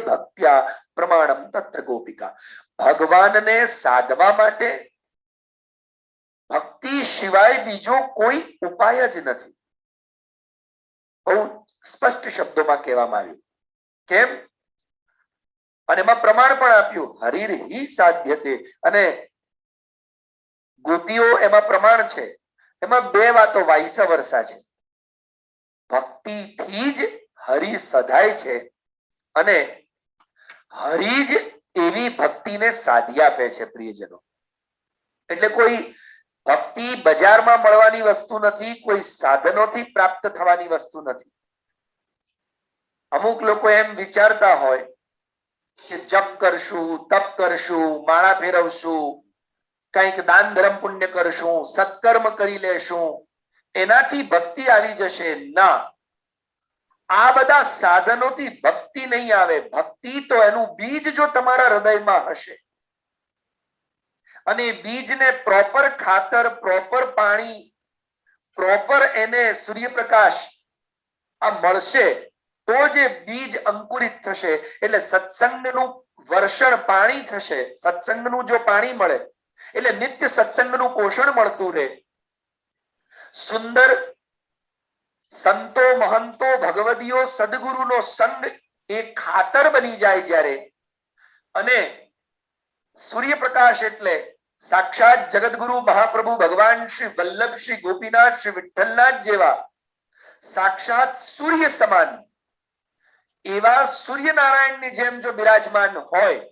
ભક્ત્યા પ્રમાણમ તત્ર ગોપિકા. ભગવાનને સાધવા માટે ભક્તિ સિવાય બીજો કોઈ ઉપાય જ નથી. બહુ સ્પષ્ટ શબ્દોમાં કહેવામાં આવ્યું. કેમ? અને એમાં પ્રમાણ પણ આપ્યું, હરિર્હિ સાધ્યતે. અને ગોપીઓ એમાં પ્રમાણ છે. એમાં બે વાતો વાઇસ વર્ષા છે. ભક્તિથી જ હરિ સધાય છે અને હરિ જ એવી ભક્તિને સાધી આપે છે પ્રિયજનો. એટલે કોઈ ભક્તિ બજારમાં મળવાની વસ્તુ નથી, કોઈ સાધનોથી પ્રાપ્ત થવાની વસ્તુ નથી. અમુક લોકો એમ વિચારતા હોય કે જપ કરશું, તપ કરશું, માળા ફેરવશું, કંઈક દાન ધર્મ પુણ્ય કરશું, સત્કર્મ કરી લેશું, એનાથી ભક્તિ આવી જશે. ના, આ બધા સાધનોથી ભક્તિ નહીં આવે. ભક્તિ તો એનું બીજ જો તમારા હૃદયમાં હશે અને બીજને પ્રોપર ખાતર, પ્રોપર પાણી, પ્રોપર એને સૂર્યપ્રકાશ આ મળશે તો જે બીજ અંકુરિત થશે. એટલે સત્સંગનું વર્ષણ પાણી થશે. સત્સંગનું જો પાણી મળે એટલે નિત્ય સત્સંગનું પોષણ મળતું રહે. સુંદર સંતો, મહંતો, ભગવદીઓ, સદગુરુનો સંગ એ ખાતર બની જાય જ્યારે, અને સૂર્યપ્રકાશ એટલે સાક્ષાત જગતગુરુ મહાપ્રભુ ભગવાન શ્રી વલ્લભ, શ્રી ગોપીનાથ, શ્રી વિઠ્ઠલનાથ જેવા સાક્ષાત સૂર્ય સમાન એવા સૂર્યનારાયણની જેમ જો બિરાજમાન હોય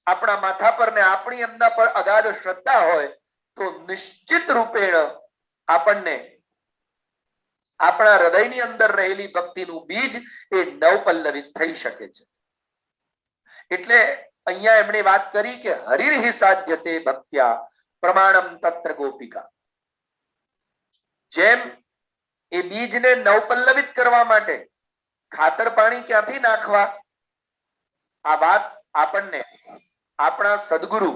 આપણા માથા પર ને આપણી એમના પર અગાધ શ્રદ્ધા હોય તો નિશ્ચિત રૂપેણ આપણને આપણા હૃદયની અંદર રહેલી ભક્તિનું બીજ એ નવપલ્લવિત થઈ શકે છે. એટલે અહીંયા એમણે વાત કરી કે હરિર્હિ સાધ્યતે ભક્ત્યા પ્રમાણમ તત્ર ગોપિકા. જેમ એ બીજને નવપલ્લવિત કરવા માટે ખાતર પાણી ક્યાંથી નાખવા, આ વાત આપણને આપણા સદગુરુ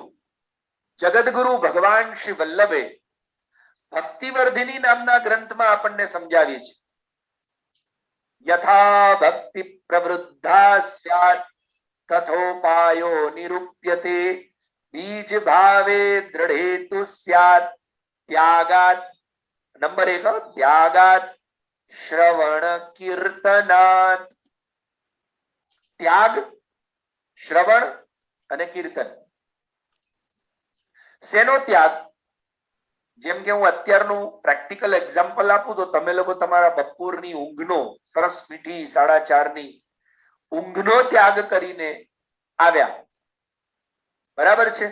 જગતગુરુ ભગવાન શ્રી વલ્લભે ભક્તિવર્ધિની નામના ગ્રંથમાં આપણને સમજાવી છે. યથા ભક્તિ પ્રવૃદ્ધા સ્યાત તથોપાયો નિરૂપ્યતે બીજ ભાવે દ્રઢેતુ સ્યાત ત્યાગાત. નંબર 1, ત્યાગાત શ્રવણ કીર્તનાત. ત્યાગ, શ્રવણ અને કીર્તન. શેનો ત્યાગ? જેમ કે હું અત્યારનું પ્રેક્ટિકલ એક્ઝામ્પલ આપું તો તમે લોકો તમારા બપોરની ઊંઘનો સરસ મીઠી 4:30 ઊંઘનો ત્યાગ કરીને આવ્યા, બરાબર છે?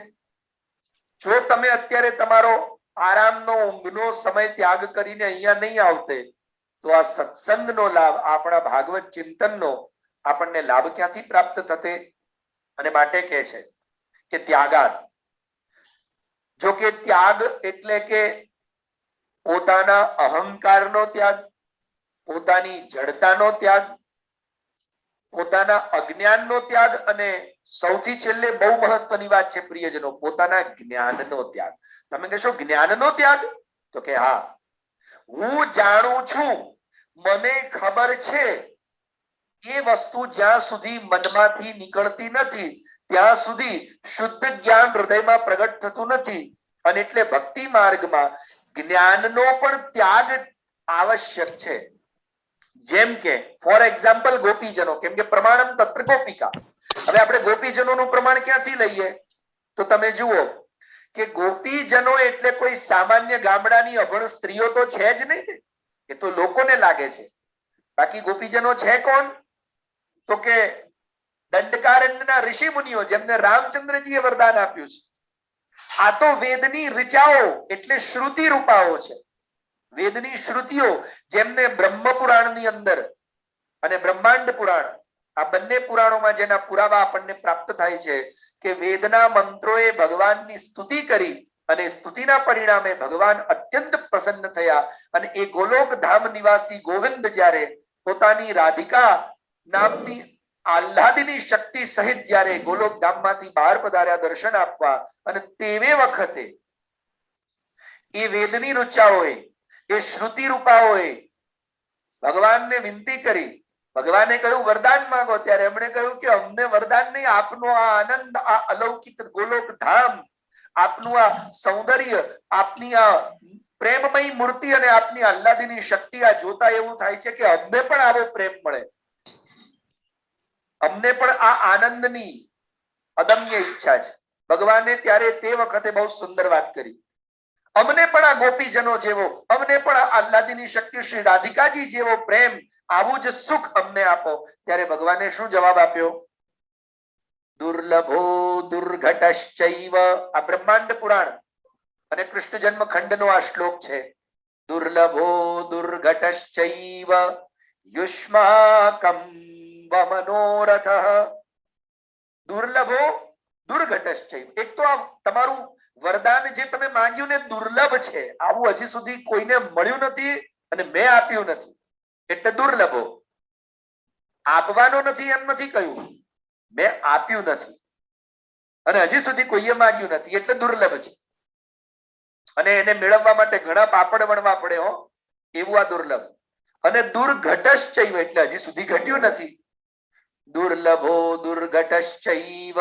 જો તમે અત્યારે તમારો આરામનો ઊંઘનો સમય ત્યાગ કરીને અહીંયા નહીં આવતે તો આ સત્સંગનો લાભ, આપણા ભાગવત ચિંતનનો આપણને લાભ ક્યાંથી પ્રાપ્ત થતે? અને માટે કહે છે કે ત્યાગાત. જો કે ત્યાગ એટલે કે પોતાના અહંકારનો ત્યાગ, પોતાની જડતાનો ત્યાગ, પોતાના અજ્ઞાનનો ત્યાગ, અને સૌથી છેલ્લે બહુ મહત્વની વાત છે પ્રિયજનો, પોતાના જ્ઞાનનો ત્યાગ. તમે કહેશો જ્ઞાનનો ત્યાગ? તો કે હા, હું જાણું છું, મને ખબર છે, એ વસ્તુ જ્યાં સુધી મનમાંથી નીકળતી નથી ત્યાં સુધી શુદ્ધ જ્ઞાન હૃદયમાં પ્રગટ થતું નથી. અને એટલે ભક્તિ માર્ગમાં જ્ઞાનનો પણ ત્યાગ આવશ્યક છે. જેમ કે ફોર એક્ઝામ્પલ ગોપીજનો, કેમ કે પ્રમાણમ તત્ર ગોપિકા. હવે આપણે ગોપીજનોનું પ્રમાણ ક્યાંથી લઈએ? તો તમે જુઓ કે ગોપીજનો એટલે કોઈ સામાન્ય ગામડાની અભણ સ્ત્રીઓ તો છે જ નહીં ને. એ તો લોકોને લાગે છે. બાકી ગોપીજનો છે કોણ? તો કે દંડકારણ્યના ઋષિ મુનિઓ, જેમને રામચંદ્રજીએ વરદાન આપ્યું છે. આ તો વેદની ઋચાઓ એટલે શ્રુતિ રૂપાઓ છે. વેદની શ્રુતિઓ, જેમને બ્રહ્મ પુરાણની અંદર અને બ્રહ્માંડ પુરાણ, આ બંને પુરાણોમાં જેના પુરાવા આપણને પ્રાપ્ત થાય છે કે વેદના મંત્રોએ ભગવાનની સ્તુતિ કરી અને સ્તુતિના પરિણામે ભગવાન અત્યંત પ્રસન્ન થયા. અને એ ગોલોક ધામ નિવાસી ગોવિંદ જ્યારે પોતાની રાધિકા નામની આહ્લાદિની શક્તિ સહિત જ્યારે ગોલોક ધામમાંથી બહાર પધાર્યા દર્શન આપવા, અને તેવે વખતે એ વેદની ઋચાઓએ, એ શ્રુતિ રૂપાઓએ ભગવાનને વિનંતી કરી, ભગવાને કહ્યું વરદાન માંગો, ત્યારે એમણે કહ્યું કે અમને વરદાન નહીં, આપનો આ આનંદ, આ અલૌકિક ગોલોક ધામ, આપનું આ સૌંદર્ય, આપની આ પ્રેમમય મૂર્તિ અને આપની આહ્લાદીની શક્તિ આ જોતા એવું થાય છે કે અમને પણ આવો પ્રેમ મળે, અમને પણ આ આનંદની અદમ્ય ઈચ્છા છે. ભગવાને ત્યારે તે વખતે બહુ સુંદર વાત કરી, અમને પણ આ ગોપીજનો જેવો, અમને પણ આ આહ્લાદીની શક્તિ શ્રી રાધિકાજી જેવો પ્રેમ, આવું જ સુખ અમને આપો. ત્યારે ભગવાને શું જવાબ આપ્યો? દુર્લભો દુર્ઘટશ્ચૈવ, આ બ્રહ્માંડ પુરાણ અને કૃષ્ણ જન્મ ખંડનો આ શ્લોક છે. દુર્લભો દુર્ઘટશ્ચૈવ યુષ્માકં વમનોરથ. દુર્લભો દુર્ઘટશ્ચૈવ, એક તો આ તમારું વરદાન જે તમે માંગ્યું ને દુર્લભ છે, આવું હજી સુધી કોઈને મળ્યું નથી અને મેં આપ્યું નથી, એટલે દુર્લભો. આપવાનો નથી એમ નથી કહ્યું, મેં આપ્યું નથી અને હજી સુધી કોઈએ માંગ્યું નથી, એટલે દુર્લભ છે. અને એને મેળવવા માટે ઘણા પાપડ વણવા પડે હો, એવું આ દુર્લભ. અને દુર્ઘટશ્ચૈવ એટલે હજી સુધી ઘટ્યું નથી. દુર્લભો દુર્ઘટશ્ચૈવ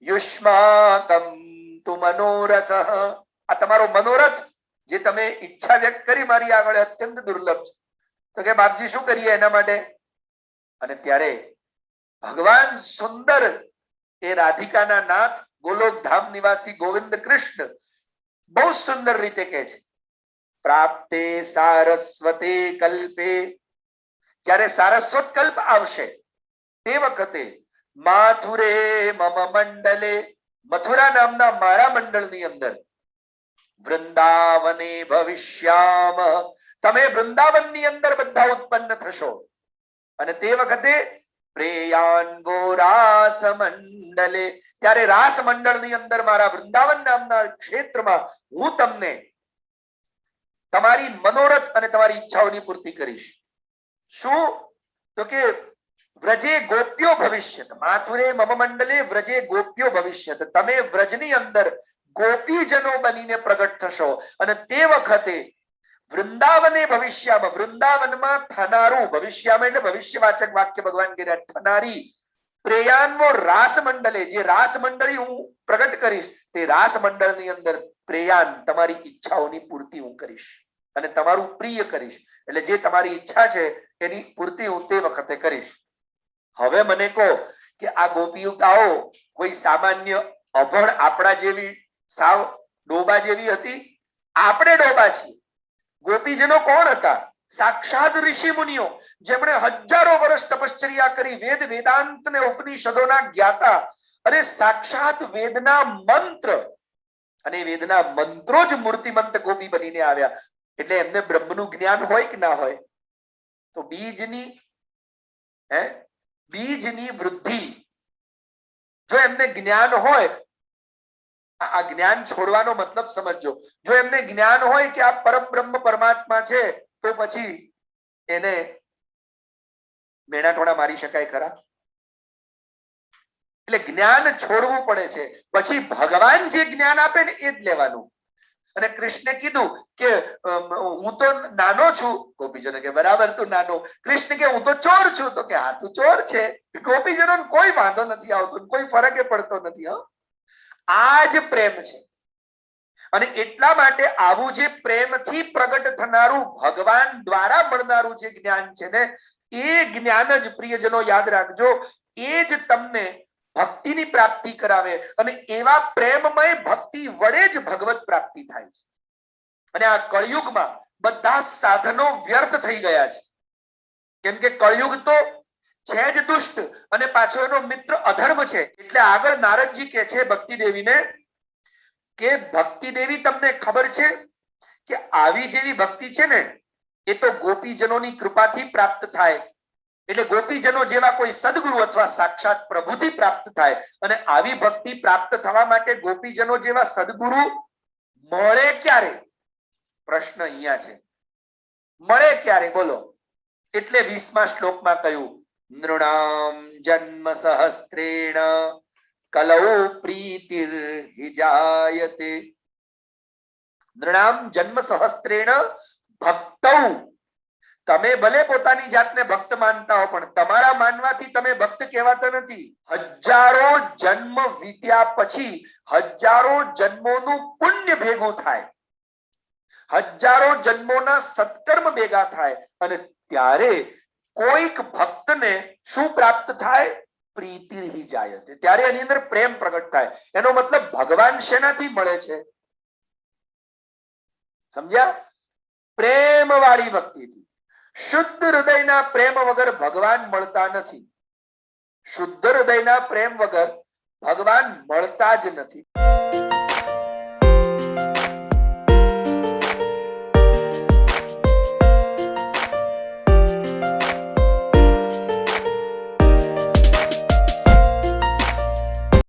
યુષ્માકં તુ મનોરથ. આ તમારો મનોરથ જે તમે ઈચ્છા વ્યક્ત કરી મારી આગળ અત્યંત દુર્લભ છે. તો કે બાપજી શું કરીએ એના માટે? અને ત્યારે ભગવાન સુંદર એ રાધિકાના નાથ ગોલોક ધામ નિવાસી ગોવિંદ કૃષ્ણ બહુ સુંદર રીતે કહે છે, પ્રાપ્તે સારસ્વતે કલ્પે, જ્યારે સારસ્વત કલ્પ આવશે તે વખતે માથુરે મમ મંડલે, મથુરા નામના મારા મંડળની અંદર, વૃંદાવને ભવિષ્યામ, તમે વૃંદાવનની અંદર બધા ઉત્પન્ન થશો. અને તે વખતે પ્રેયાન્વો રાસ મંડલે, ત્યારે રાસ મંડળની અંદર મારા વૃંદાવન નામના ક્ષેત્રમાં હું તમને તમારી મનોરથ અને તમારી ઈચ્છાઓની પૂર્તિ કરીશ. શું? તો કે વ્રજે ગોપ્યો ભવિષ્યત, માથુરે મમ મંડલે વ્રજે ગોપ્યો ભવિષ્યત, તમે વ્રજની અંદર ગોપીજનો બનીને પ્રગટ થશો. અને તે વખતે વૃંદાવને ભવિષ્યામાં, વૃંદાવનમાં થનારું, ભવિષ્યામાં એટલે ભવિષ્યવાચક વાક્ય ભગવાન કહી રહ્યા, થનારી પ્રેયાન્વો રાસ મંડલે, જે રાસ મંડળી હું પ્રગટ કરીશ તે રાસ મંડળની અંદર પ્રેયાન, તમારી ઈચ્છાઓની પૂર્તિ હું કરીશ અને તમારું પ્રિય કરીશ. એટલે જે તમારી ઈચ્છા છે એની પૂર્તિ હું તે વખતે કરીશ. હવે મને કહો કે આ ગોપીકાઓ કોઈ સામાન્ય અભણ આપણા જેવી સાવ ડોબા જેવી હતી? આપણે ડોબા છીએ. ગોપીજનો કોણ હતા? સાક્ષાત ઋષિ મુનિઓ, જેમણે હજારો વર્ષ તપશ્ચર્યા કરી, વેદ વેદાંત ને ઉપનિષદોના જ્ઞાતા, અને સાક્ષાત વેદના મંત્ર અને વેદના મંત્રો જ મૂર્તિમંત ગોપી બનીને આવ્યા. એટલે એમને બ્રહ્મનું જ્ઞાન હોય કે ના હોય? તો બીજની વૃદ્ધિ, જો એમને જ્ઞાન હોય, આ જ્ઞાન છોડવાનો મતલબ સમજો, જો એમને જ્ઞાન હોય કે આ પરબ્રહ્મ પરમાત્મા છે તો પછી એને મેણાટોણા મારી શકાય ખરા? એટલે જ્ઞાન છોડવું પડે છે. પછી ભગવાન જે જ્ઞાન આપે ને એ જ લેવાનું. અને કૃષ્ણે કીધું કે હું તો નાનો છું. ગોપીજનો કે બરાબર તું નાનો. કૃષ્ણ કે હું તો ચોર છું. તો કે હા તું ચોર છે. ગોપીજનો કોઈ વાંધો નથી આવતો, કોઈ ફરકે પડતો નથી. આ જ પ્રેમ છે. અને એટલા માટે આવું જે પ્રેમથી પ્રગટ થનારું, ભગવાન દ્વારા મળનારું જે જ્ઞાન છે ને, એ જ્ઞાન જ પ્રિયજનો યાદ રાખજો, એ જ તમને ભક્તિની પ્રાપ્તિ કરાવે. અને એવા પ્રેમમય ભક્તિ વડે જ ભગવત પ્રાપ્તિ થાય છે. અને આ કળિયુગમાં બધા સાધનો વ્યર્થ થઈ ગયા છે. કેમ કે કળિયુગ તો છે જ દુષ્ટ અને પાછો એનો મિત્ર અધર્મ છે. એટલે આગળ નારદજી કહે છે ભક્તિ દેવીને કે ભક્તિ દેવી તમને ખબર છે કે આવી જેવી ભક્તિ છે ને એ તો ગોપીજનોની કૃપાથી પ્રાપ્ત થાય. એટલે ગોપીજનો જેવા કોઈ સદગુરુ અથવા સાક્ષાત પ્રભુથી પ્રાપ્ત થાય. અને આવી ભક્તિ પ્રાપ્ત થવા માટે ગોપીજનો જેવા સદગુરુ મળે ક્યારે? પ્રશ્ન અહીંયા છે, મળે ક્યારે? બોલો. એટલે 20મા શ્લોકમાં કહ્યું, નૃણામ જન્મ સહસ્ત્રેણ કલૌ પ્રીતિર હિજાયતે. નૃણામ જન્મ સહસ્ત્રેણ ભક્તૌ, તમે ભલે પોતાની જાતને ભક્ત માનતા હો પણ તમારા માનવાથી તમે ભક્ત કહેવાતા નથી. હજારો જન્મ વીત્યા પછી હજારો જન્મોનું પુણ્ય ભેગું થાય, હજારો જન્મોના સત્કર્મ ભેગા થાય અને ત્યારે કોઈક ભક્તને શું પ્રાપ્ત થાય? પ્રીતિ જાયતે. ત્યારે એની અંદર પ્રેમ પ્રગટ થાય. એનો મતલબ ભગવાન શેનાથી મળે છે? સમજ્યા? પ્રેમ વાળી ભક્તિથી. શુદ્ધ હૃદયના પ્રેમ વગર ભગવાન મળતા નથી. શુદ્ધ હૃદયના પ્રેમ વગર ભગવાન મળતા જ નથી.